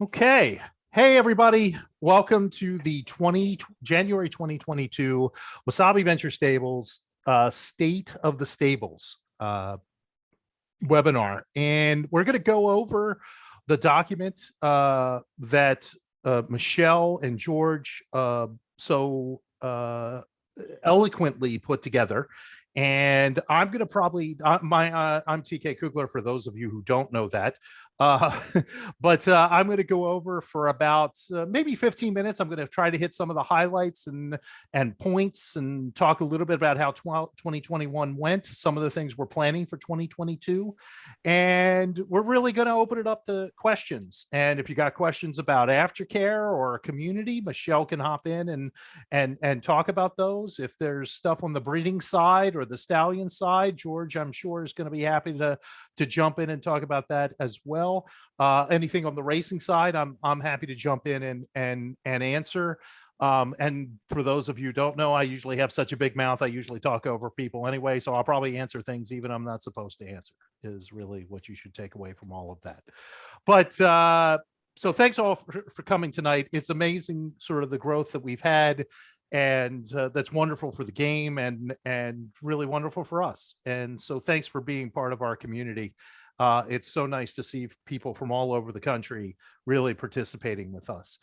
Okay. Hey, everybody. Welcome to the January 2022 Wasabi Venture Stables State of the Stables webinar. And we're going to go over the document that Michelle and George so eloquently put together. And I'm going to probably I'm TK Kugler for those of you who don't know that. Uh, but I'm going to go over for about maybe 15 minutes. I'm going to try to hit some of the highlights and points and talk a little bit about how 2021 went, some of the things we're planning for 2022. And we're really going to open it up to questions. And if you got questions about aftercare or community, Michelle can hop in and talk about those. If there's stuff on the breeding side or the stallion side, George, I'm sure, is going to be happy to jump in and talk about that as well. Anything on the racing side, I'm happy to jump in and answer. And for those of you who don't know, I usually have such a big mouth. I usually talk over people anyway, so I'll probably answer things even I'm not supposed to answer, is really what you should take away from all of that. But so thanks all for coming tonight. It's amazing sort of the growth that we've had, and that's wonderful for the game and really wonderful for us. And so thanks for being part of our community. It's so nice to see people from all over the country really participating with us.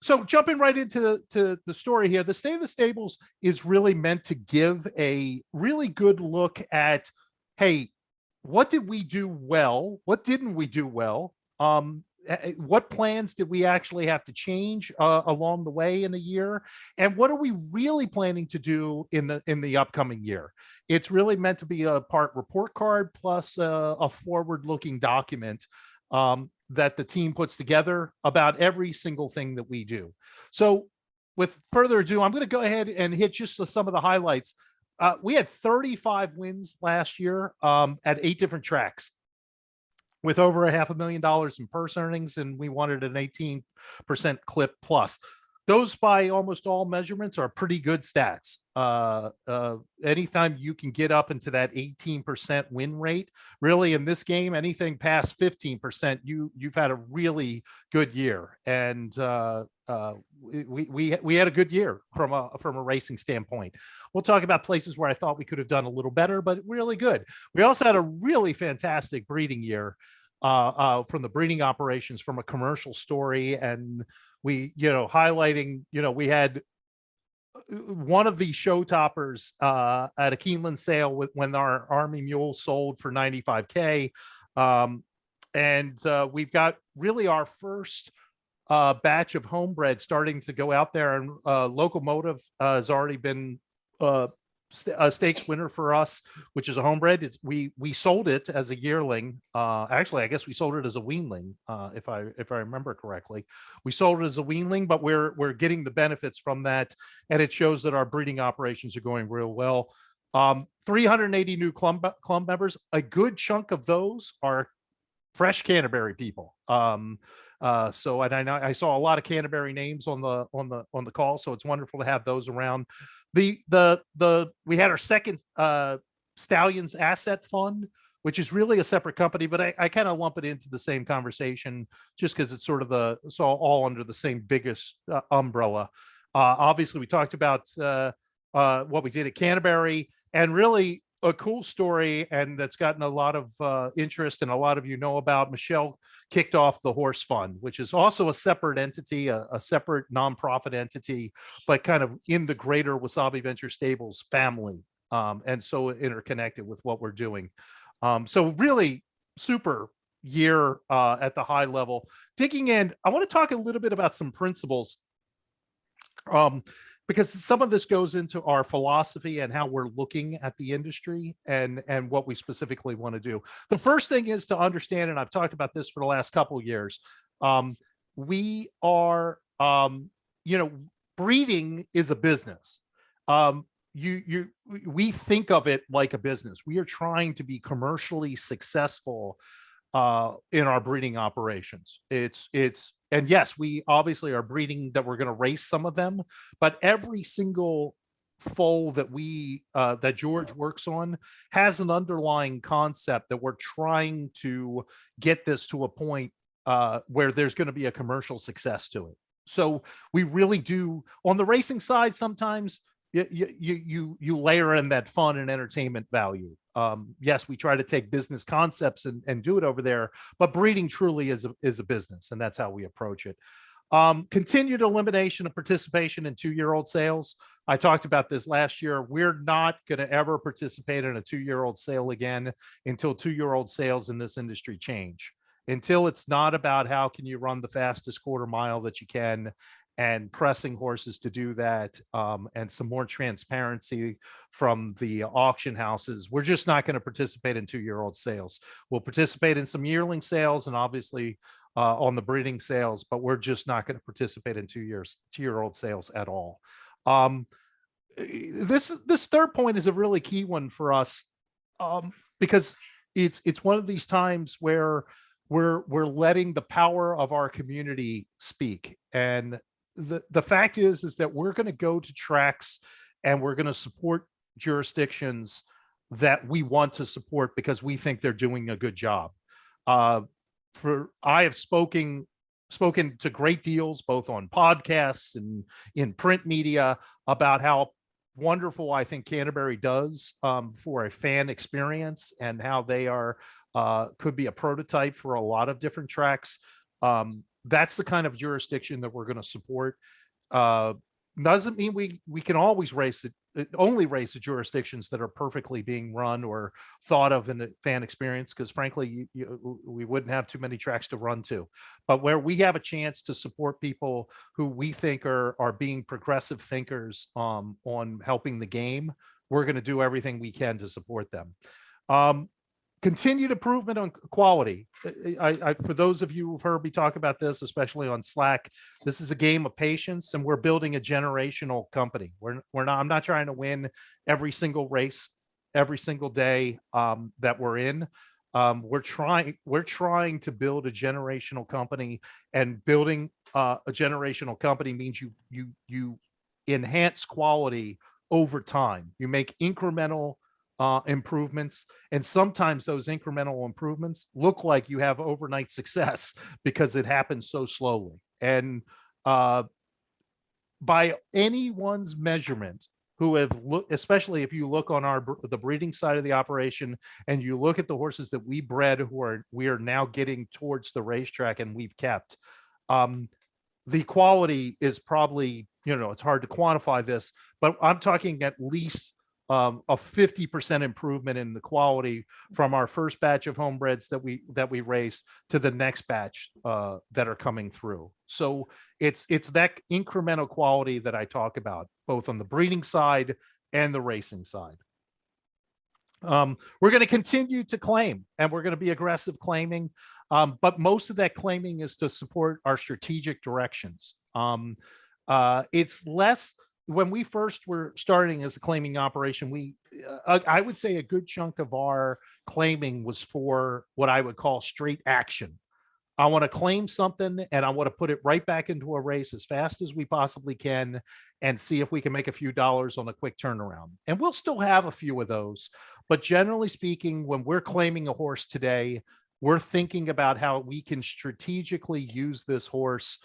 So jumping right into the story here, the State of the Stables is really meant to give a really good look at, hey, what did we do well? What didn't we do well? What plans did we actually have to change along the way in a year, and what are we really planning to do in the upcoming year? It's really meant to be a part report card plus a forward-looking document that the team puts together about every single thing that we do. So with further ado, I'm going to go ahead and hit just some of the highlights. We had 35 wins last year at 8 different tracks, with over $500,000 in purse earnings, and we wanted an 18% clip plus. Those, by almost all measurements, are pretty good stats. Anytime you can get up into that 18% win rate, really in this game, anything past 15%, you've had a really good year. And we had a good year from a racing standpoint. We'll talk about places where I thought we could have done a little better, but really good. We also had a really fantastic breeding year from the breeding operations, from a commercial story, and we, highlighting, we had one of the show toppers at a Keeneland sale when our Army Mule sold for 95K. And we've got really our first batch of homebred starting to go out there, and Locomotive has already been a stakes winner for us, which is a homebred. We sold it as a yearling. Actually, I guess we sold it as a weanling, if I remember correctly. We sold it as a weanling, but we're getting the benefits from that, and it shows that our breeding operations are going real well. 380 new club members. A good chunk of those are fresh Canterbury people. So, and I saw a lot of Canterbury names on the call, so it's wonderful to have those around. We had our second Stallions Asset Fund, which is really a separate company, but I kind of lump it into the same conversation just because it's sort of it's all under the same biggest umbrella. Obviously, we talked about what we did at Canterbury, and really a cool story, and that's gotten a lot of interest, and a lot of you know about. Michelle kicked off the Horse Fund, which is also a separate entity, a separate nonprofit entity, but kind of in the greater Wasabi Venture Stables family, and so interconnected with what we're doing. So really super year at the high level. Digging in, I want to talk a little bit about some principles, because some of this goes into our philosophy and how we're looking at the industry and what we specifically want to do. The first thing is to understand, and I've talked about this for the last couple of years, we are, breeding is a business. We think of it like a business. We are trying to be commercially successful in our breeding operations. And yes, we obviously are breeding that we're going to race some of them, but every single foal that that George works on has an underlying concept that we're trying to get this to a point where there's going to be a commercial success to it. So we really do on the racing side. Sometimes you layer in that fun and entertainment value. Yes, we try to take business concepts and do it over there, but breeding truly is a business, and that's how we approach it. Continued elimination of participation in 2-year-old sales. I talked about this last year. We're not going to ever participate in a 2-year-old sale again until 2-year-old sales in this industry change. Until it's not about how can you run the fastest quarter mile that you can and pressing horses to do that, and some more transparency from the auction houses. We're just not going to participate in 2-year-old sales. We'll participate in some yearling sales and obviously on the breeding sales, but we're just not going to participate in 2-year-old sales at all. This third point is a really key one for us, because it's one of these times where we're letting the power of our community speak. And the fact is that we're going to go to tracks and we're going to support jurisdictions that we want to support because we think they're doing a good job. I have spoken to great deals, both on podcasts and in print media, about how wonderful I think Canterbury does for a fan experience, and how they are could be a prototype for a lot of different tracks. That's the kind of jurisdiction that we're going to support. Doesn't mean we can always race it. Only race the jurisdictions that are perfectly being run or thought of in the fan experience, because frankly, we wouldn't have too many tracks to run to. But where we have a chance to support people who we think are being progressive thinkers on helping the game, we're going to do everything we can to support them. Continued improvement on quality. For those of you who've heard me talk about this, especially on Slack, this is a game of patience, and we're building a generational company. I'm not trying to win every single race, every single day that we're in. We're trying to build a generational company, and building a generational company means you enhance quality over time. You make incremental improvements, and sometimes those incremental improvements look like you have overnight success because it happens so slowly. And by anyone's measurement, who have looked, especially if you look on the breeding side of the operation, and you look at the horses that we bred we are now getting towards the racetrack and we've kept, the quality is probably, it's hard to quantify this, but I'm talking at least a 50% improvement in the quality from our first batch of homebreds that we raced to the next batch that are coming through. So it's that incremental quality that I talk about, both on the breeding side and the racing side. We're going to continue to claim, and we're going to be aggressive claiming, but most of that claiming is to support our strategic directions. It's less. When we first were starting as a claiming operation, I would say a good chunk of our claiming was for what I would call straight action. I want to claim something and I want to put it right back into a race as fast as we possibly can and see if we can make a few dollars on a quick turnaround. And we'll still have a few of those. But generally speaking, when we're claiming a horse today, we're thinking about how we can strategically use this horse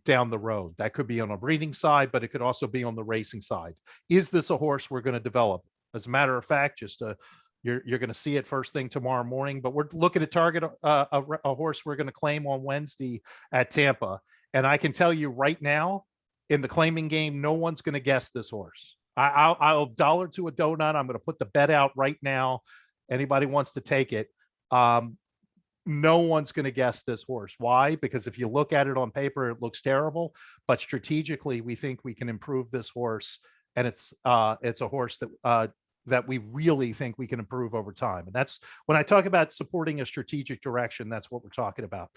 down the road. That could be on a breeding side, but it could also be on the racing side. Is this a horse we're going to develop? As a matter of fact, you're going to see it first thing tomorrow morning, but we're looking to target a horse we're going to claim on Wednesday at Tampa. And I can tell you right now, in the claiming game, no one's going to guess this horse. I'll dollar to a donut. I'm going to put the bet out right now. Anybody wants to take it. No one's going to guess this horse. Why? Because if you look at it on paper, it looks terrible, but strategically, we think we can improve this horse, and it's a horse that we really think we can improve over time. And that's when I talk about supporting a strategic direction. That's what we're talking about.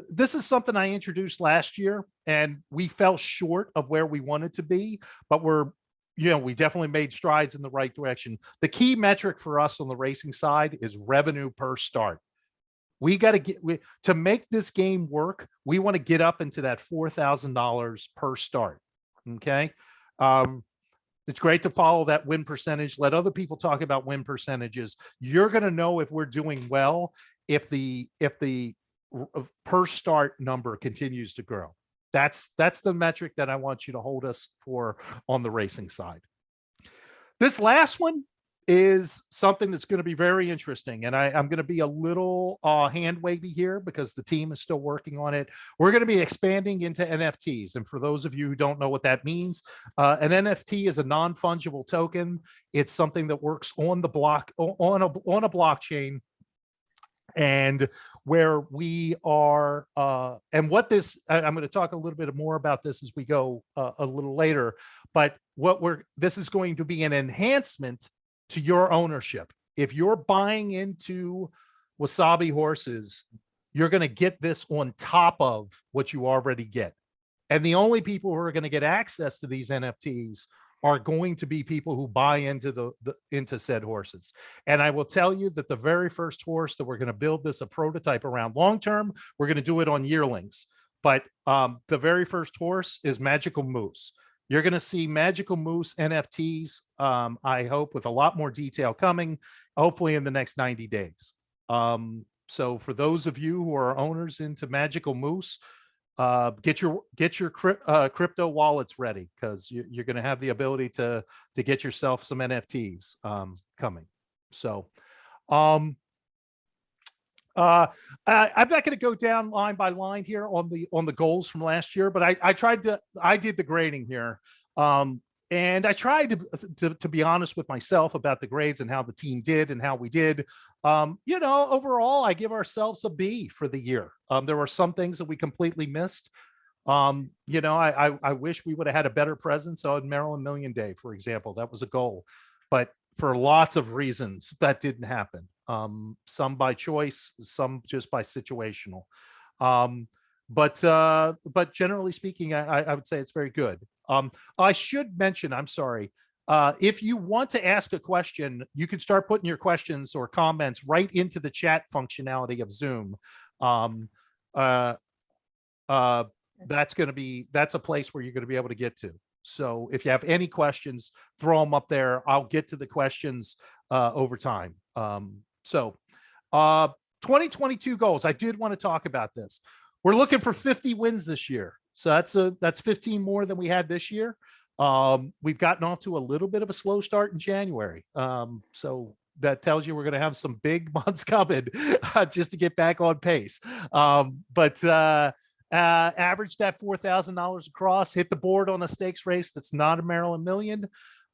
This is something I introduced last year, and we fell short of where we wanted to be, but we definitely made strides in the right direction. The key metric for us on the racing side is revenue per start. We got to make this game work. We want to get up into that $4,000 per start. Okay. It's great to follow that win percentage. Let other people talk about win percentages. You're going to know if we're doing well, if the per start number continues to grow. That's the metric that I want you to hold us for on the racing side. This last one is something that's going to be very interesting. And I'm going to be a little hand wavy here because the team is still working on it. We're going to be expanding into NFTs. And for those of you who don't know what that means, an NFT is a non-fungible token. It's something that works on the block, on a blockchain. And where we are, and what this, I'm going to talk a little bit more about this as we go a little later, but this is going to be an enhancement to your ownership. If you're buying into Wasabi horses, you're going to get this on top of what you already get. And the only people who are going to get access to these NFTs are going to be people who buy into into said horses. And I will tell you that the very first horse that we're going to build this a prototype around long term, we're going to do it on yearlings. But the very first horse is Magical Moose. You're going to see Magical Moose NFTs, I hope, with a lot more detail coming, hopefully in the next 90 days. So for those of you who are owners into Magical Moose, get your crypto wallets ready, because you're going to have the ability to get yourself some NFTs coming. So I'm not going to go down line by line here on the goals from last year, but I did the grading here. And I tried to be honest with myself about the grades and how the team did and how we did. Overall, I give ourselves a B for the year. There were some things that we completely missed. I wish we would have had a better presence on Maryland Million Day, for example. That was a goal, but for lots of reasons that didn't happen. Some by choice, some just by situational. But generally speaking, I would say it's very good. I should mention, I'm sorry, if you want to ask a question, you can start putting your questions or comments right into the chat functionality of Zoom. That's a place where you're going to be able to get to. So if you have any questions, throw them up there. I'll get to the questions over time. 2022 goals. I did want to talk about this. We're looking for 50 wins this year. So that's 15 more than we had this year. We've gotten off to a little bit of a slow start in January. So that tells you we're going to have some big months coming just to get back on pace. But averaged that $4,000 across, hit the board on a stakes race that's not a Maryland Million,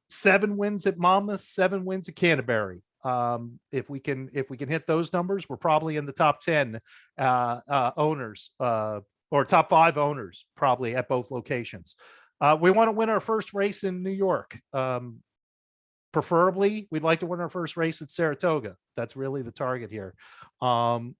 7 wins at Monmouth, 7 wins at Canterbury. If we can hit those numbers, we're probably in the top 10 owners or top 5 owners probably at both locations. We want to win our first race in New York. Preferably, we'd like to win our first race at Saratoga. That's really the target here. That's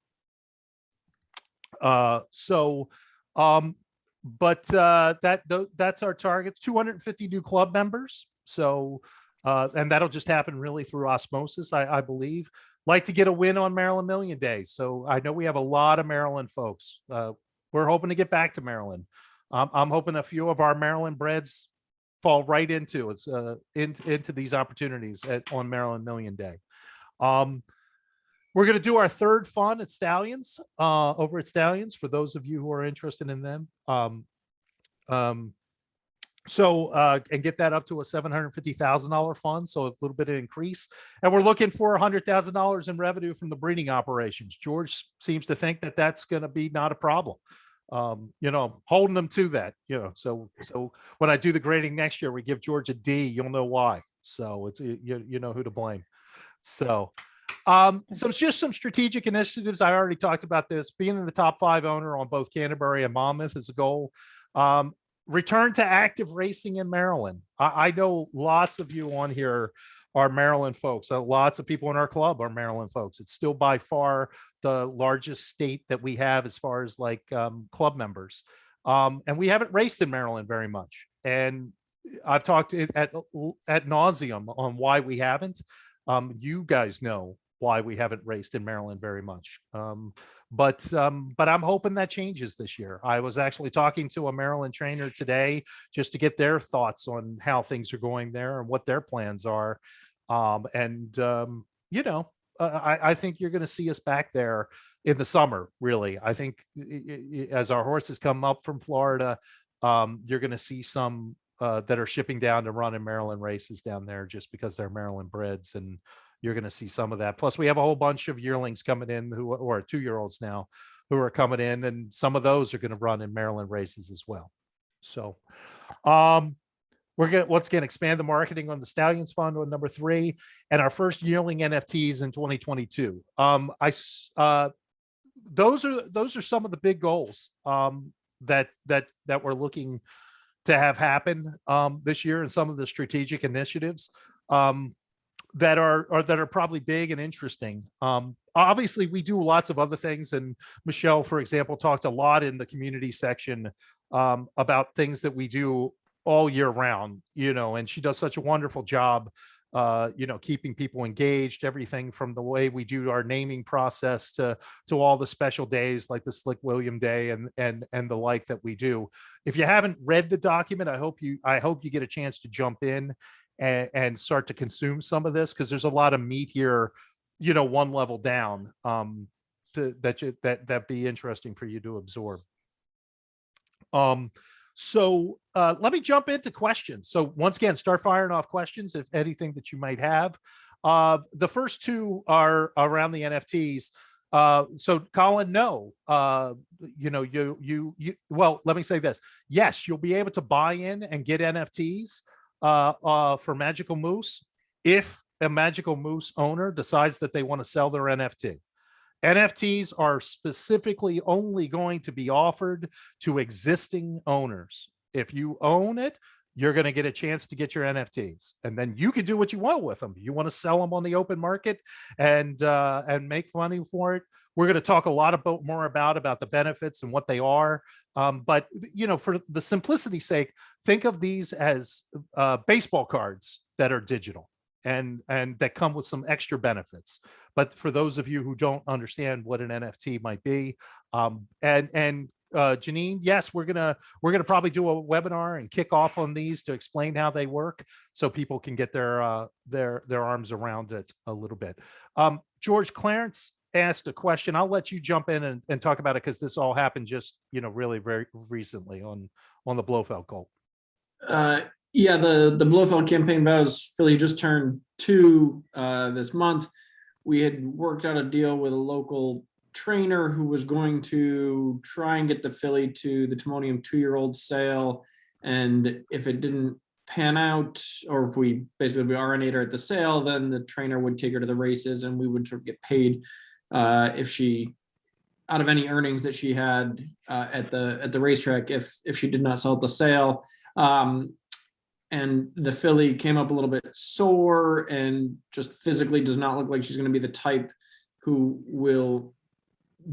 our targets. 250 new club members. So, and that'll just happen really through osmosis, I believe. Like to get a win on Maryland Million Day. So I know we have a lot of Maryland folks. We're hoping to get back to Maryland. I'm hoping a few of our Maryland breds fall right into these opportunities on Maryland Million Day. We're going to do our third fun at Stallions, over at Stallions, for those of you who are interested in them. And get that up to a $750,000 fund, so a little bit of increase. And we're looking for $100,000 in revenue from the breeding operations. George seems to think that that's going to be not a problem. Holding them to that. So when I do the grading next year, we give George a D. You'll know why. So it's you know who to blame. So it's just some strategic initiatives. I already talked about this. Being in the top 5 owner on both Canterbury and Monmouth is a goal. Return to active racing in Maryland. I know lots of you on here are Maryland folks. Lots of people in our club are Maryland folks. It's still by far the largest state that we have as far as club members. And we haven't raced in Maryland very much. And I've talked at nauseum on why we haven't. You guys know why we haven't raced in Maryland very much. But I'm hoping that changes this year. I was actually talking to a Maryland trainer today just to get their thoughts on how things are going there and what their plans are. I think you're going to see us back there in the summer. Really, I think as our horses come up from Florida, you're going to see some that are shipping down to run in Maryland races down there just because they're Maryland breds, and you're going to see some of that. Plus, we have a whole bunch of yearlings coming in who or 2-year-olds now who are coming in, and some of those are going to run in Maryland races as well. So, we're going to once again expand the marketing on the Stallions Fund on number 3, and our first yearling NFTs in 2022. Those are some of the big goals that we're looking to have happen this year, and some of the strategic initiatives that are probably big and interesting. Obviously, we do lots of other things, and Michelle, for example, talked a lot in the community section about things that we do all year round, and she does such a wonderful job, keeping people engaged, everything from the way we do our naming process to all the special days like the Slick William Day and the like that we do. If you haven't read the document, I hope you get a chance to jump in and start to consume some of this, because there's a lot of meat here, one level down, that be interesting for you to absorb. So let me jump into questions. So once again, start firing off questions, if anything that you might have. The first 2 are around the NFTs. So Colin, no, well, let me say this. Yes, you'll be able to buy in and get NFTs for Magical Moose if a Magical Moose owner decides that they want to sell their NFT. NFTs are specifically only going to be offered to existing owners. If you own it, you're going to get a chance to get your NFTs, and then you can do what you want with them. You want to sell them on the open market and make money for it. We're going to talk a lot more about the benefits and what they are. But for the simplicity's sake, think of these as baseball cards that are digital and that come with some extra benefits. But for those of you who don't understand what an NFT might be, Janine, yes, we're gonna probably do a webinar and kick off on these to explain how they work, so people can get their arms around it a little bit. George Clarence asked a question. I'll let you jump in and talk about it, because this all happened just really very recently on the Blofeld Colt. Yeah, the Blofeld campaign vows filly just turned 2 this month. We had worked out a deal with a local trainer who was going to try and get the filly to the Timonium 2-year-old sale, and if it didn't pan out, or if we basically RNA'd her at the sale, then the trainer would take her to the races, and we would sort of get paid if she, out of any earnings that she had at the racetrack, if she did not sell at the sale. And the filly came up a little bit sore and just physically does not look like she's going to be the type who will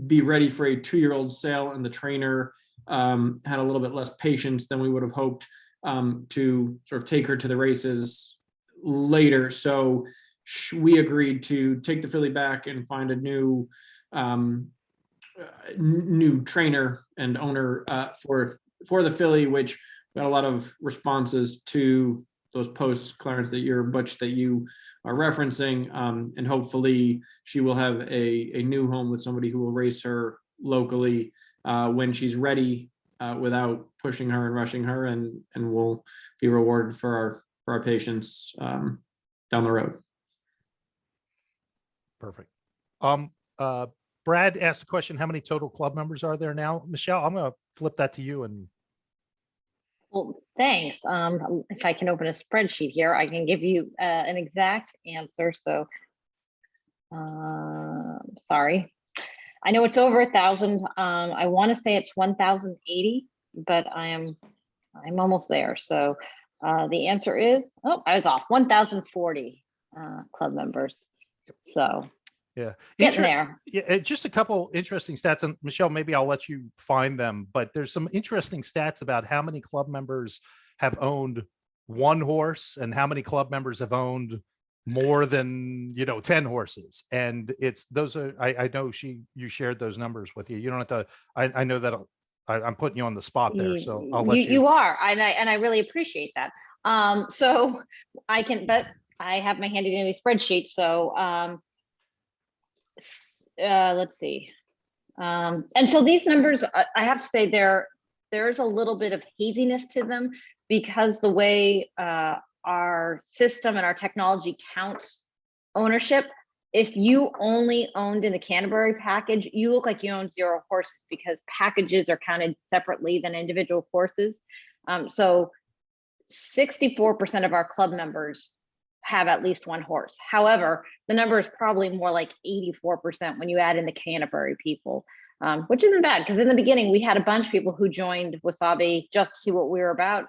be ready for a 2-year-old sale. And the trainer had a little bit less patience than we would have hoped to sort of take her to the races later. So we agreed to take the filly back and find a new trainer and owner for the filly, which got a lot of responses to those posts, Clarence, that you are referencing, and hopefully she will have a new home with somebody who will race her locally when she's ready, without pushing her and rushing her, and will be rewarded for our patience down the road. Perfect. Brad asked a question: how many total club members are there now? Michelle, I'm going to flip that to you. And well, thanks. If I can open a spreadsheet here, I can give you an exact answer. So, sorry. I know it's over 1,000. I want to say it's 1,080, but I'm almost there. So the answer is, I was off, 1,040 club members. So yeah, getting there. Yeah, just a couple interesting stats, and Michelle, maybe I'll let you find them, but there's some interesting stats about how many club members have owned one horse and how many club members have owned more than 10 horses. And it's those are I know you shared those numbers with you. You don't have to. I know that I'm putting you on the spot there, so I'll let you. You are, and I really appreciate that. So I can, but I have my handy dandy spreadsheet. So let's see. And so these numbers, I have to say there's a little bit of haziness to them because the way our system and our technology counts ownership, if you only owned in the Canterbury package, you look like you own 0 horses because packages are counted separately than individual horses. So 64% of our club members have at least 1 horse. However, the number is probably more like 84% when you add in the Canterbury people, which isn't bad because in the beginning we had a bunch of people who joined Wasabi just to see what we were about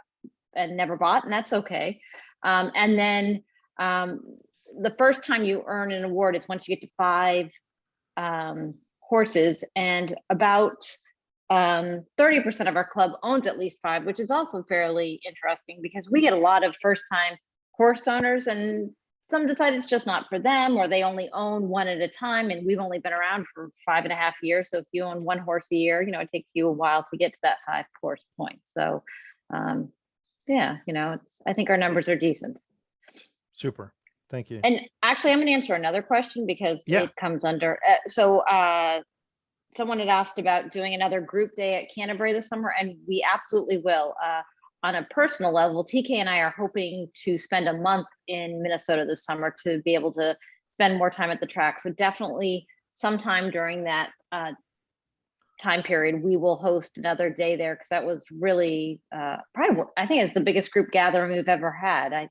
and never bought, and that's okay. And then the first time you earn an award is once you get to 5 horses, and about 30% of our club owns at least 5, which is also fairly interesting because we get a lot of first-time horse owners, and some decide it's just not for them, or they only own 1 at a time. And we've only been around for 5.5 years. So if you own 1 horse a year, you know, it takes you a while to get to that 5 horse point. So yeah, you know, I think our numbers are decent. Super. Thank you. And actually, I'm going to answer another question because it comes under. Someone had asked about doing another group day at Canterbury this summer, and we absolutely will. On a personal level, TK and I are hoping to spend a month in Minnesota this summer to be able to spend more time at the track. So definitely sometime during that time period, we will host another day there because that was really probably, I think it's the biggest group gathering we've ever had.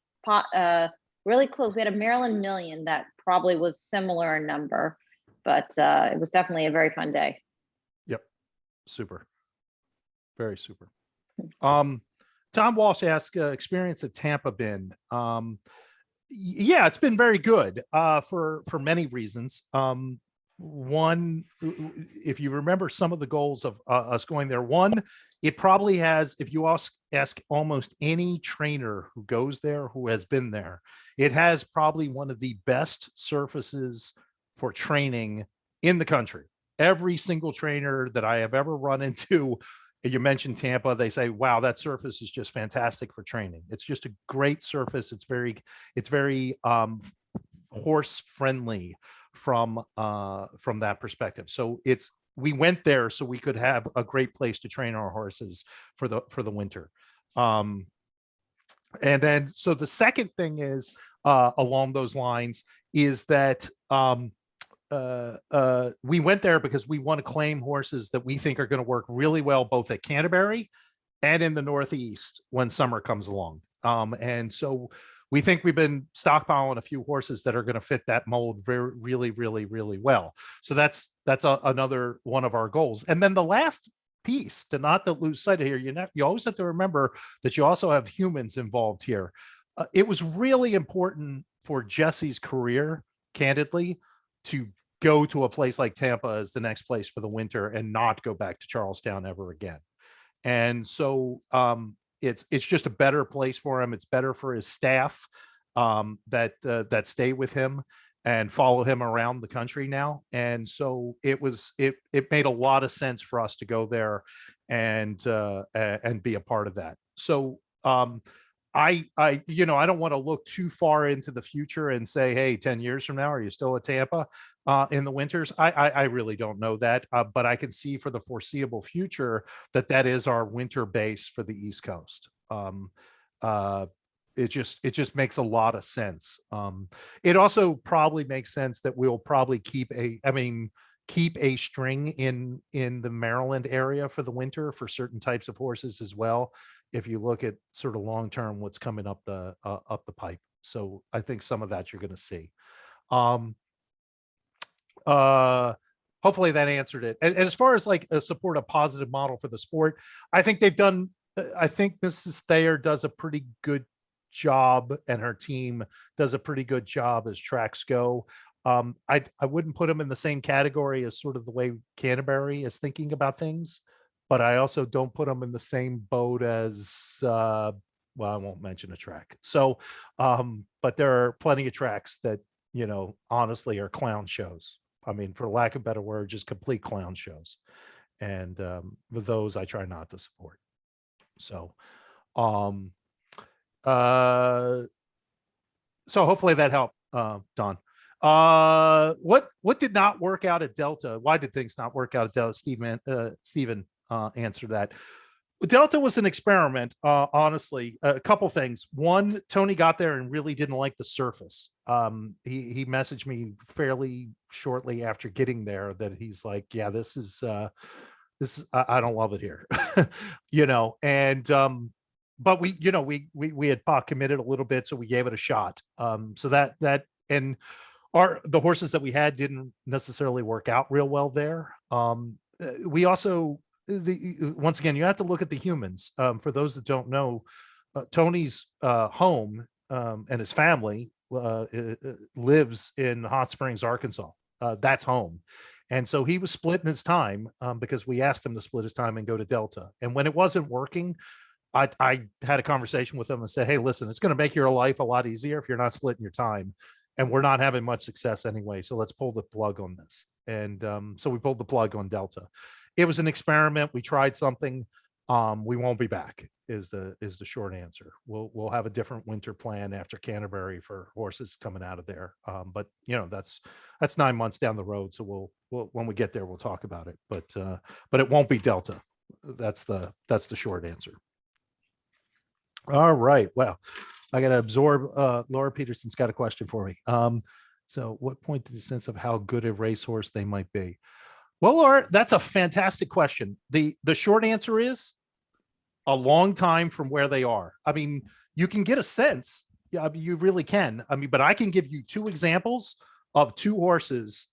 Really close. We had a Maryland Million that probably was similar in number, but it was definitely a very fun day. Yep. Super. Very super. Tom Walsh asked, experience at Tampa been? Yeah, it's been very good for many reasons. One, if you remember some of the goals of us going there, one, it probably has, if you ask almost any trainer who goes there, who has been there, it has probably one of the best surfaces for training in the country. Every single trainer that I have ever run into, you mentioned Tampa, they say, wow, that surface is just fantastic for training. It's just a great surface. It's very horse friendly from that perspective. So we went there so we could have a great place to train our horses for the winter. And then, so the second thing is along those lines is that we went there because we want to claim horses that we think are going to work really well both at Canterbury and in the Northeast when summer comes along. And so we think we've been stockpiling a few horses that are going to fit that mold really well. So that's another one of our goals. And then the last piece, to not to lose sight of here, you always have to remember that you also have humans involved here. It was really important for Jesse's career, candidly, to go to a place like Tampa as the next place for the winter and not go back to Charlestown ever again. And so it's just a better place for him. It's better for his staff that stay with him and follow him around the country now. And so it made a lot of sense for us to go there and be a part of that. So I don't want to look too far into the future and say, hey, 10 years from now, are you still at Tampa in the winters? I really don't know that, but I can see for the foreseeable future that is our winter base for the East Coast. It just makes a lot of sense. It also probably makes sense that we'll probably keep a string in the Maryland area for the winter for certain types of horses as well. If you look at sort of long term, what's coming up the pipe. So I think some of that you're going to see. Hopefully that answered it. And as far as like support a positive model for the sport, I think they've done. I think Mrs. Thayer does a pretty good job, and her team does a pretty good job as tracks go. I wouldn't put them in the same category as sort of the way Canterbury is thinking about things, but I also don't put them in the same boat as well, I won't mention a track. So but there are plenty of tracks that, honestly are clown shows. I mean, for lack of a better word, just complete clown shows. And with those I try not to support. So so hopefully that helped, Don. What did not work out at Delta? Why did things not work out at Delta? Stephen answered that. Delta was an experiment, honestly. A couple things. One, Tony got there and really didn't like the surface. He messaged me fairly shortly after getting there that he's like, yeah, this is I don't love it here. And but we had committed a little bit, so we gave it a shot. So that and the horses that we had didn't necessarily work out real well there. We also once again, you have to look at the humans. For those that don't know, Tony's home and his family lives in Hot Springs, Arkansas. That's home. And so he was splitting his time because we asked him to split his time and go to Delta. And when it wasn't working, I had a conversation with him and said, hey, listen, it's going to make your life a lot easier if you're not splitting your time. And we're not having much success anyway. So let's pull the plug on this. And so we pulled the plug on Delta. It was an experiment. We tried something. We won't be back is the short answer. We'll have a different winter plan after Canterbury for horses coming out of there. But that's 9 months down the road. So we'll when we get there, we'll talk about it. But it won't be Delta. That's the short answer. All right. Well, I got to absorb. Laura Peterson's got a question for me. So what point did you sense of how good a racehorse they might be? Well, Laura, that's a fantastic question. The short answer is a long time from where they are. I mean, you can get a sense. Yeah, I mean, you really can. I mean, but I can give you two examples of two horses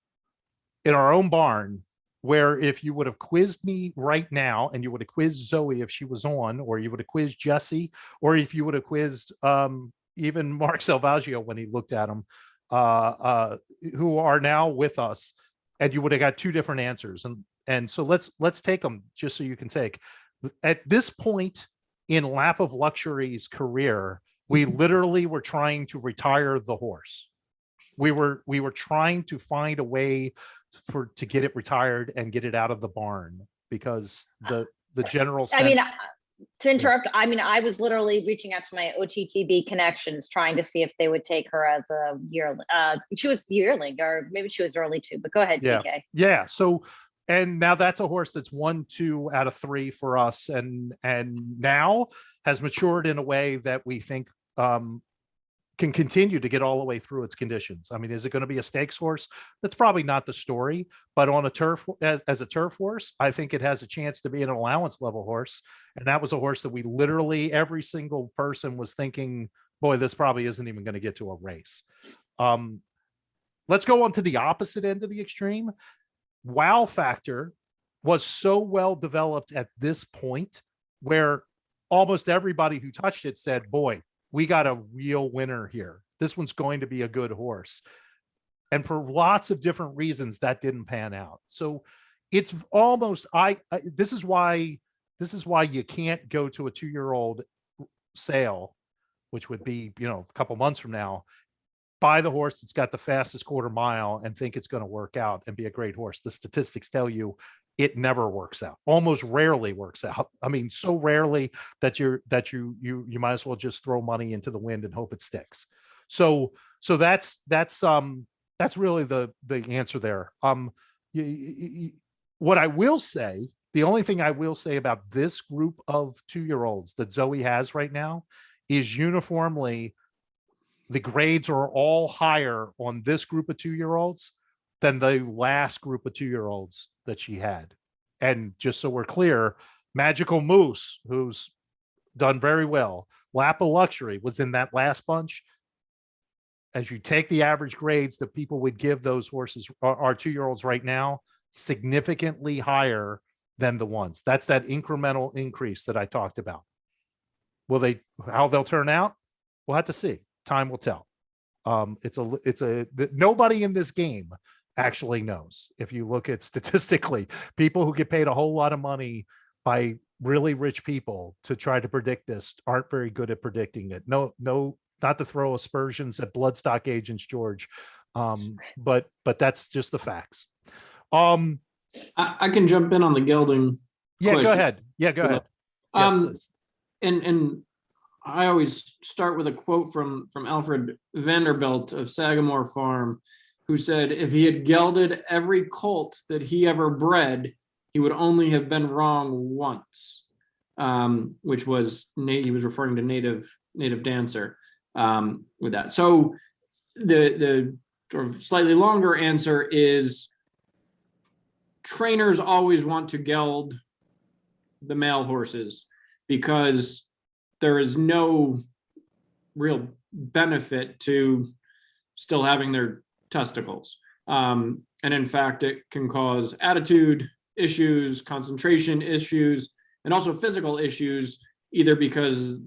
in our own barn where if you would have quizzed me right now and you would have quizzed Zoe if she was on, or you would have quizzed Jesse, or if you would have quizzed even Mark Salvaggio when he looked at them, who are now with us, and you would have got two different answers. And so let's take them just so you can take. At this point in Lap of Luxury's career, we literally were trying to retire the horse. We were trying to find a way to get it retired and get it out of the barn because the general sense. I mean, to interrupt, I mean, I was literally reaching out to my OTTB connections, trying to see if they would take her as a yearling. She was yearling, or maybe she was early too, but go ahead, yeah. TK. Yeah. So, and now that's a horse that's 1, 2 out of 3 for us. And now has matured in a way that we think can continue to get all the way through its conditions. I mean, is it going to be a stakes horse? That's probably not the story, but on a turf, as a turf horse, I think it has a chance to be an allowance level horse. And that was a horse that we literally, every single person was thinking, boy, this probably isn't even going to get to a race. Let's go on to the opposite end of the extreme. Wow Factor was so well developed at this point where almost everybody who touched it said, boy, we got a real winner here. This one's going to be a good horse. And for lots of different reasons, that didn't pan out. So it's almost, this is why you can't go to a 2-year-old sale, which would be, a couple months from now, buy the horse that's got the fastest quarter mile and think it's going to work out and be a great horse. The statistics tell you it never works out, almost rarely works out. I mean, so rarely that you might as well just throw money into the wind and hope it sticks. So that's really the answer there. What I will say, the only thing I will say about this group of 2-year-olds that Zoe has right now is uniformly the grades are all higher on this group of 2-year-olds than the last group of 2-year-olds that she had. And just so we're clear, Magical Moose, who's done very well, Lap of Luxury was in that last bunch. As you take the average grades that people would give those horses, our 2-year-olds right now, significantly higher than the ones. That's that incremental increase that I talked about. How they'll turn out? We'll have to see. Time will tell. Nobody in this game actually knows. If you look at statistically, people who get paid a whole lot of money by really rich people to try to predict this aren't very good at predicting it. No, not to throw aspersions at bloodstock agents, George, but that's just the facts. I can jump in on the gelding. Yeah, question. Go ahead. Yeah, go ahead. Yes, please. And I always start with a quote from Alfred Vanderbilt of Sagamore Farm. who said if he had gelded every colt that he ever bred, he would only have been wrong once, which was he was referring to native dancer with that. So the sort of slightly longer answer is trainers always want to geld the male horses because there is no real benefit to still having their testicles. And in fact, it can cause attitude issues, concentration issues, and also physical issues, either because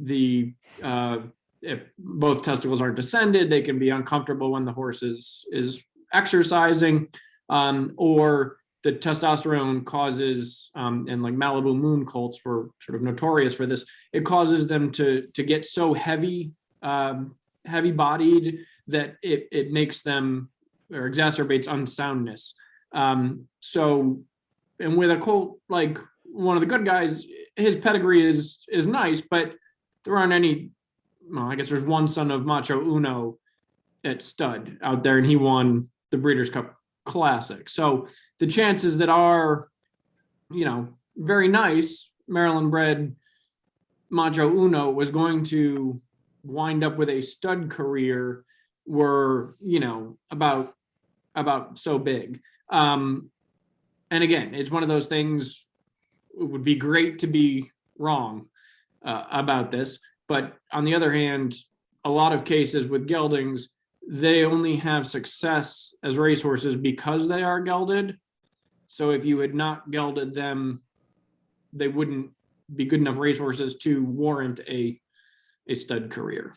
if both testicles aren't descended, they can be uncomfortable when the horse is exercising, or the testosterone causes, and like Malibu Moon colts were sort of notorious for this, it causes them to get so heavy bodied that it makes them or exacerbates unsoundness. So, and with a colt like one of the good guys, his pedigree is nice, but there aren't any. Well, I guess there's one son of Macho Uno at stud out there, and he won the Breeders' Cup Classic. So the chances that are, very nice Maryland bred Macho Uno was going to wind up with a stud career were, about so big. And again, it's one of those things. It would be great to be wrong about this, but on the other hand, a lot of cases with geldings, they only have success as racehorses because they are gelded. So if you had not gelded them, they wouldn't be good enough racehorses to warrant a stud career.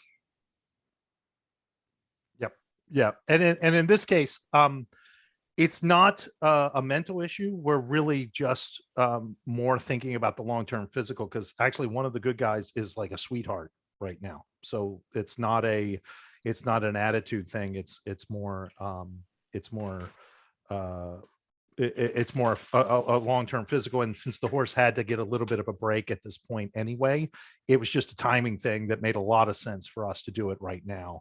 Yep. Yeah. And in this case, it's not a mental issue. We're really just more thinking about the long-term physical, because actually one of the good guys is like a sweetheart right now. So it's not an attitude thing. It's more a long-term physical. And since the horse had to get a little bit of a break at this point anyway, it was just a timing thing that made a lot of sense for us to do it right now,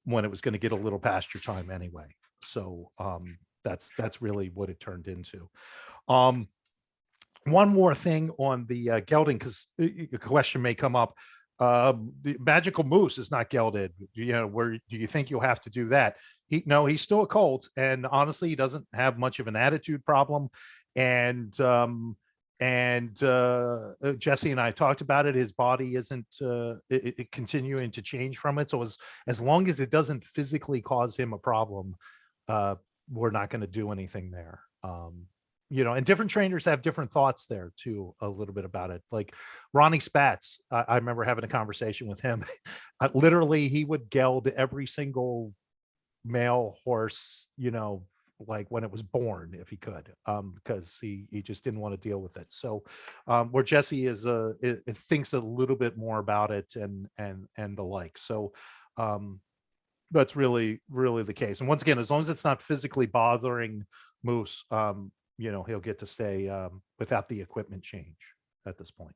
when it was going to get a little past your time anyway. So that's really what it turned into. One more thing on the gelding, because a question may come up. The Magical Moose is not gelded. Where do you think you'll have to do that? He's still a colt, and honestly, he doesn't have much of an attitude problem. And Jesse and I talked about it. His body isn't continuing to change from it. So as long as it doesn't physically cause him a problem, we're not going to do anything there. And different trainers have different thoughts there too, a little bit about it. Like Ronnie Spatz, I remember having a conversation with him. Literally, he would geld every single male horse, like when it was born, if he could, because he just didn't want to deal with it. So where Jesse thinks a little bit more about it and the like. So that's really the case. And once again, as long as it's not physically bothering Moose, he'll get to stay without the equipment change at this point.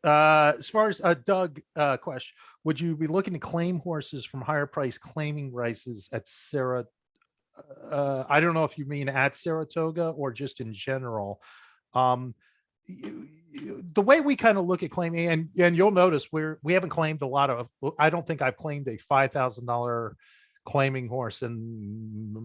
As far as Doug question, would you be looking to claim horses from higher price claiming races at Sarah? I don't know if you mean at Saratoga or just in general. The way we kind of look at claiming, and you'll notice we haven't claimed a lot of. I don't think I've claimed a $5,000 claiming horse in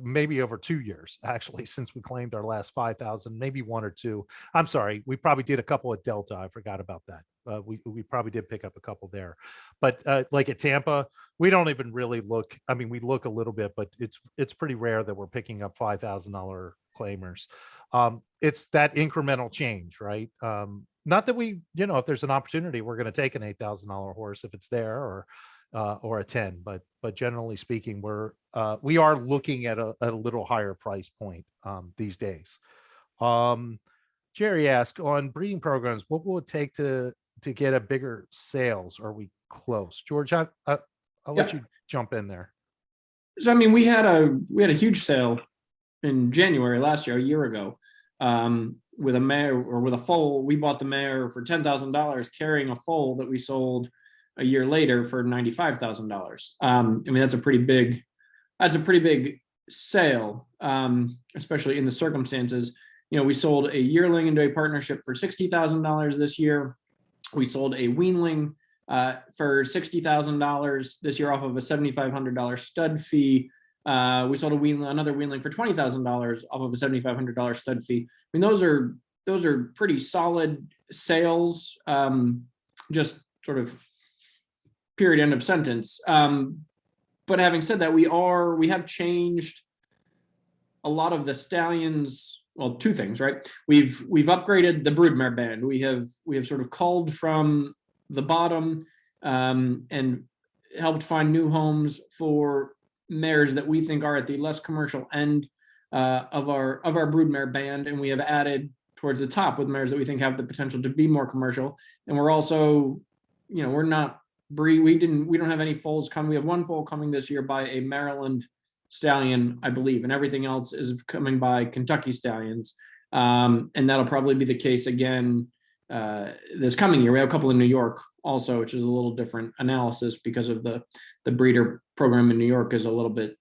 maybe over 2 years, actually, since we claimed our last 5,000, maybe one or two. I'm sorry, we probably did a couple at Delta. I forgot about that. We probably did pick up a couple there, but like at Tampa, we don't even really look. I mean, we look a little bit, but it's pretty rare that we're picking up $5,000 claimers. It's that incremental change, right? Not that we, if there's an opportunity, we're going to take an $8,000 horse if it's there, or a 10, but generally speaking, we are looking at a little higher price point these days. Jerry asked, on breeding programs, what will it take to get a bigger sales? Are we close? George, I'll let you jump in there. So I mean, we had a huge sale in January last year, a year ago, with a mare or with a foal. We bought the mare for $10,000, carrying a foal that we sold a year later for $95,000. I mean, that's a pretty big sale, especially in the circumstances. We sold a yearling into a partnership for $60,000 this year. We sold a weanling for $60,000 this year off of a $7,500 stud fee. We sold another weanling for $20,000 off of a $7,500 stud fee. I mean, those are pretty solid sales. Just sort of period, end of sentence. But having said that, we have changed a lot of the stallions. Well, two things, right? We've upgraded the broodmare band. We have sort of culled from the bottom and helped find new homes for mares that we think are at the less commercial end of our broodmare band, and we have added towards the top with mares that we think have the potential to be more commercial. And we're also, we're not we don't have any foals coming. We have one foal coming this year by a Maryland stallion, I believe, and everything else is coming by Kentucky stallions. And that'll probably be the case again this coming year. We have a couple in New York also, which is a little different analysis because of the breeder program in New York is a little bit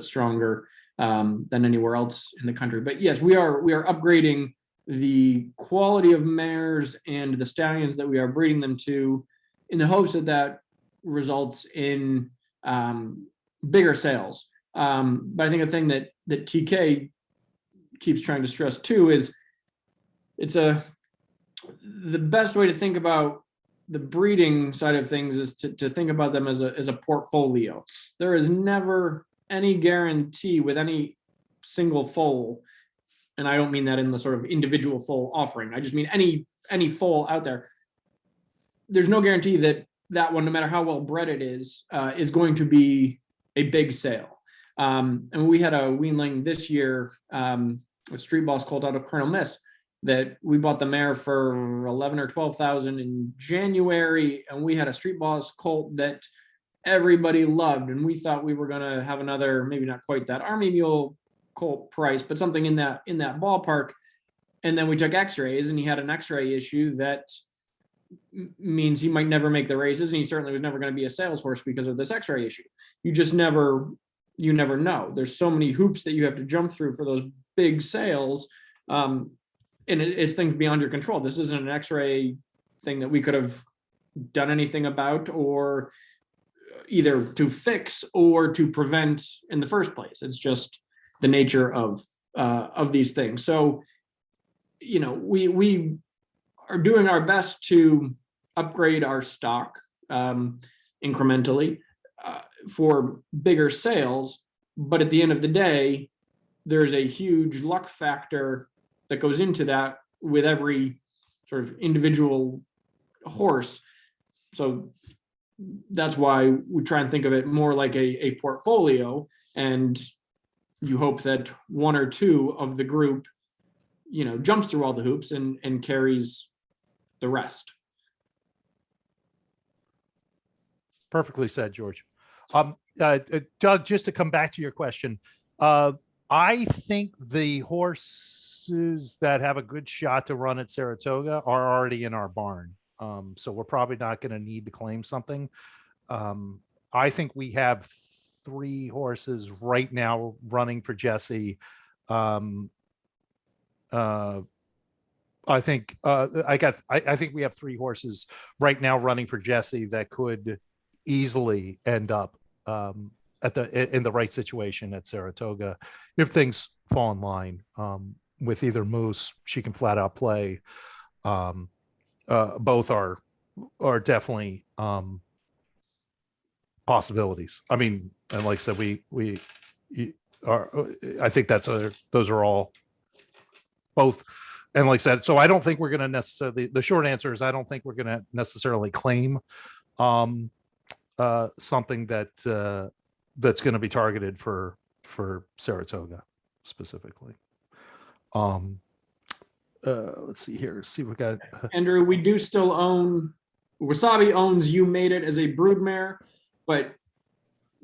stronger than anywhere else in the country. But yes, we are upgrading the quality of mares and the stallions that we are breeding them to, in the hopes that results in bigger sales. But I think a thing that TK keeps trying to stress too is the best way to think about the breeding side of things is to think about them as a portfolio. There is never any guarantee with any single foal, and I don't mean that in the sort of individual foal offering. I just mean any foal out there. There's no guarantee that one, no matter how well bred it is going to be a big sale. And we had a weanling this year, a street boss colt out of Colonel Miss, that we bought the mare for 11 or 12,000 in January, and we had a street boss colt that everybody loved, and we thought we were going to have another, maybe not quite that Army Mule colt price, but something in that ballpark. And then we took X-rays, and he had an X-ray issue that means he might never make the races, and he certainly was never going to be a sales horse because of this X-ray issue. You never know. There's so many hoops that you have to jump through for those big sales. And it's things beyond your control. This isn't an X-ray thing that we could have done anything about, or either to fix or to prevent in the first place. It's just the nature of these things. So, we are doing our best to upgrade our stock incrementally for bigger sales. But at the end of the day, there's a huge luck factor that goes into that with every sort of individual horse. So that's why we try and think of it more like a portfolio, and you hope that one or two of the group, jumps through all the hoops and carries the rest. Perfectly said, George. Doug, just to come back to your question, I think the horses that have a good shot to run at Saratoga are already in our barn. So we're probably not going to need to claim something. I think we have 3 horses right now running for Jesse. I think we have 3 horses right now running for Jesse that could easily end up in the right situation at Saratoga if things fall in line. With either Moose, she can flat out play. Both are definitely possibilities. I mean, and like I said, we are. I think those are all both. And like I said, so I don't think we're going to necessarily. The short answer is I don't think we're going to necessarily claim something that's going to be targeted for Saratoga specifically. Let's see here. See, we got Andrew. We do still own Wasabi owns You Made It as a broodmare, but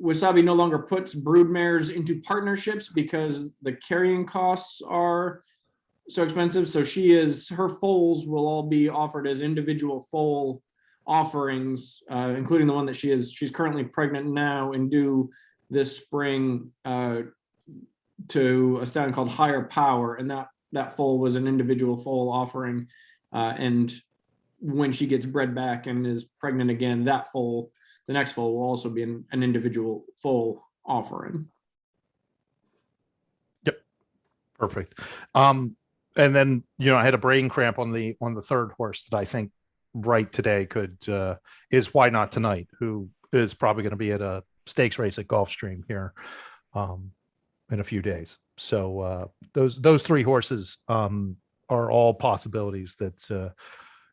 Wasabi no longer puts broodmares into partnerships because the carrying costs are so expensive. So her foals will all be offered as individual foal offerings, including the one that she's currently pregnant now and due this spring, to a stallion called Higher Power, and that foal was an individual foal offering. And when she gets bred back and is pregnant again, that foal, the next foal, will also be an individual foal offering. Yep, perfect. And then I had a brain cramp on the third horse that I think right today is Why Not Tonight, who is probably going to be at a stakes race at Gulfstream here in a few days. So those three horses are all possibilities that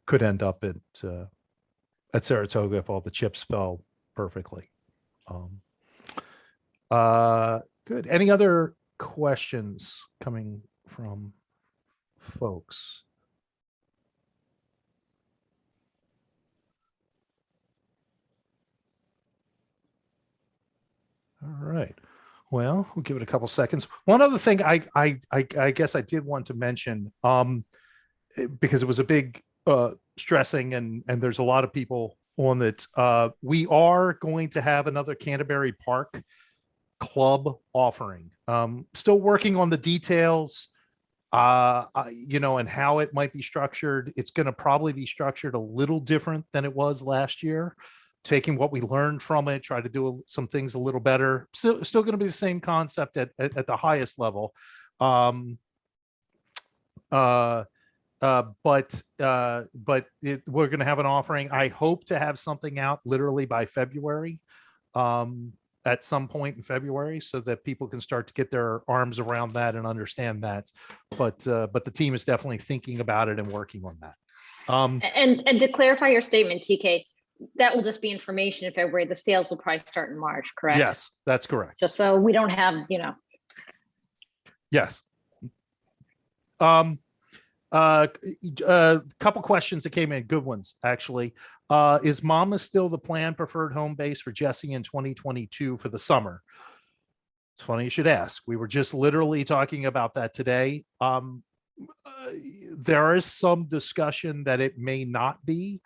could end up at Saratoga if all the chips fell perfectly. Good. Any other questions coming from folks? All right. Well, we'll give it a couple seconds. One other thing I guess I did want to mention, because it was a big stressing and there's a lot of people on it. We are going to have another Canterbury Park Club offering. Still working on the details, and how it might be structured. It's going to probably be structured a little different than it was last year, taking what we learned from it, try to do some things a little better. Still going to be the same concept at the highest level. But we're going to have an offering. I hope to have something out literally by February, at some point in February, so that people can start to get their arms around that and understand that. But the team is definitely thinking about it and working on that. And to clarify your statement, TK, that will just be information in February. The sales will probably start in March, correct? Yes, that's correct. Just so we don't have, Yes. Couple questions that came in, good ones actually. Is Monmouth still the planned preferred home base for Jesse in 2022 for the summer? It's funny you should ask. We were just literally talking about that today. There is some discussion that it may not be,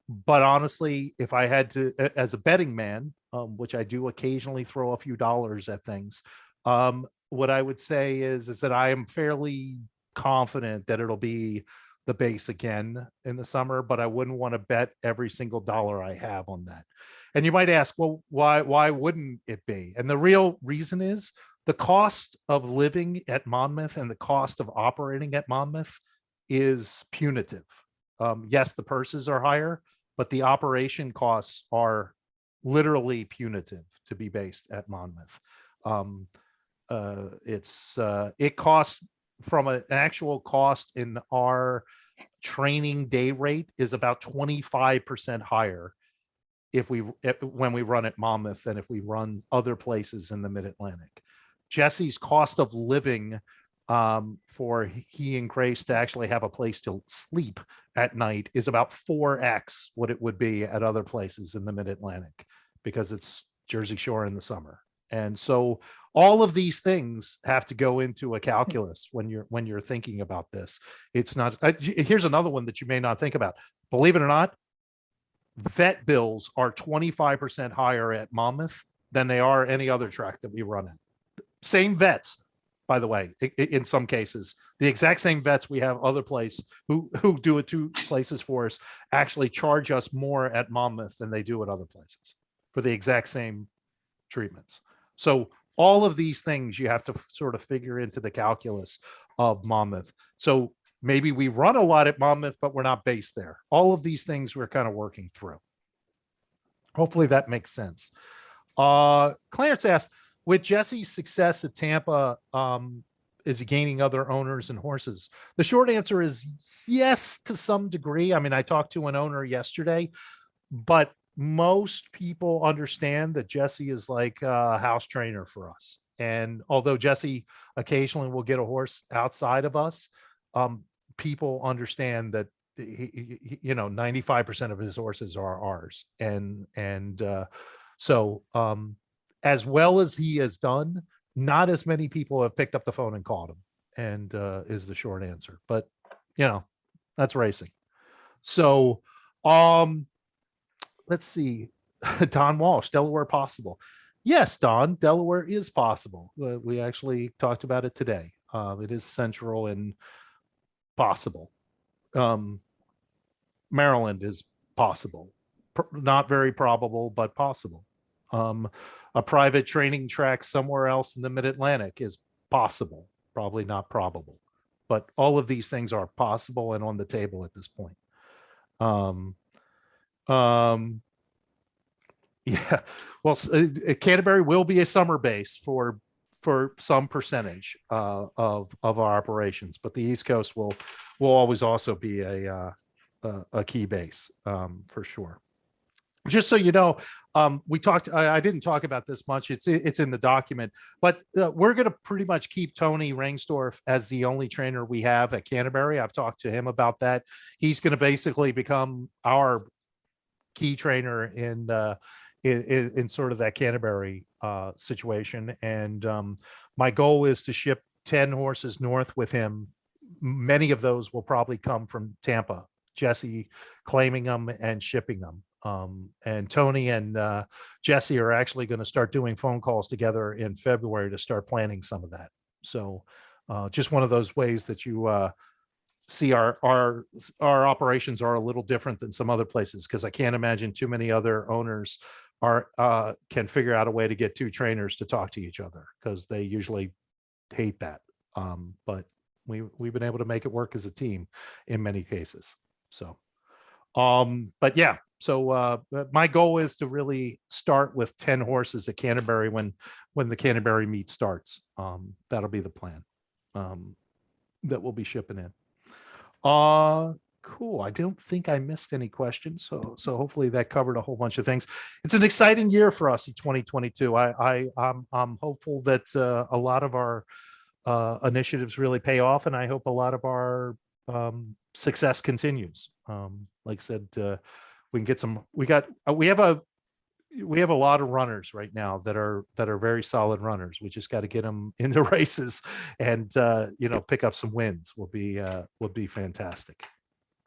but honestly, if I had to, as a betting man, which I do occasionally throw a few dollars at things, what I would say is that I am fairly confident that it'll be the base again in the summer, but I wouldn't want to bet every single dollar I have on that. And you might ask, well, why wouldn't it be? And the real reason is the cost of living at Monmouth and the cost of operating at Monmouth is punitive. Yes, the purses are higher, but the operation costs are literally punitive to be based at Monmouth. It costs, from an actual cost in our training day rate, is about 25% higher when we run at Monmouth than if we run other places in the Mid-Atlantic. Jesse's cost of living, for he and Grace to actually have a place to sleep at night, is about 4x what it would be at other places in the Mid-Atlantic, because it's Jersey Shore in the summer. And so all of these things have to go into a calculus when you're thinking about this. It's not, here's another one that you may not think about. Believe it or not, vet bills are 25% higher at Monmouth than they are any other track that we run at. Same vets, by the way, in some cases, the exact same vets we have other places who do it two places for us actually charge us more at Monmouth than they do at other places for the exact same treatments. So all of these things you have to sort of figure into the calculus of Monmouth. So maybe we run a lot at Monmouth, but we're not based there. All of these things we're kind of working through. Hopefully that makes sense. Clarence asked, with Jesse's success at Tampa, is he gaining other owners and horses? The short answer is yes, to some degree. I mean, I talked to an owner yesterday, but most people understand that Jesse is like a house trainer for us. And although Jesse occasionally will get a horse outside of us, people understand that 95% of his horses are ours. So as well as he has done, not as many people have picked up the phone and called him, and is the short answer. But that's racing. So let's see. Don Walsh, Delaware possible. Yes, Don, Delaware is possible. We actually talked about it today. It is central and possible. Maryland is possible. Not very probable, but possible. A private training track somewhere else in the mid-Atlantic is possible, probably not probable. But all of these things are possible and on the table at this point. Yeah, well, Canterbury will be a summer base for some percentage of our operations, but the East Coast will always also be a key base for sure. Just so you know, we talked. I didn't talk about this much. It's in the document, but we're going to pretty much keep Tony Rangsdorf as the only trainer we have at Canterbury. I've talked to him about that. He's going to basically become our key trainer in sort of that Canterbury situation. And my goal is to ship 10 horses north with him. Many of those will probably come from Tampa, Jesse claiming them and shipping them. And Tony and Jesse are actually going to start doing phone calls together in February to start planning some of that. So just one of those ways that you see our operations are a little different than some other places, because I can't imagine too many other owners can figure out a way to get two trainers to talk to each other, because they usually hate that. But we've been able to make it work as a team in many cases. So but yeah, so my goal is to really start with 10 horses at Canterbury when the Canterbury meet starts. That'll be the plan that we'll be shipping in. Cool. I don't think I missed any questions. So hopefully that covered a whole bunch of things. It's an exciting year for us in 2022. I'm hopeful that a lot of our initiatives really pay off, and I hope a lot of our success continues. Like I said, we can get some. We have a lot of runners right now that are very solid runners. We just got to get them into races and pick up some wins. Will be fantastic.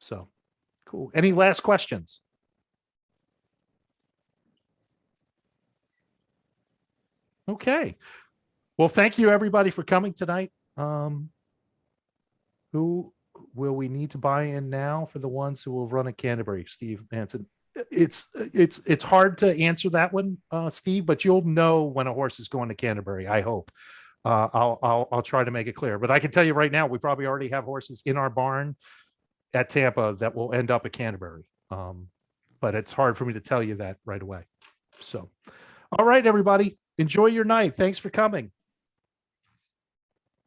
So cool. Any last questions? Okay. Well, thank you everybody for coming tonight. Who will we need to buy in now for the ones who will run at Canterbury? Steve Manson. It's hard to answer that one, Steve, but you'll know when a horse is going to Canterbury, I hope. I'll try to make it clear, but I can tell you right now, we probably already have horses in our barn at Tampa that will end up at Canterbury. But it's hard for me to tell you that right away. So, all right, everybody, enjoy your night. Thanks for coming.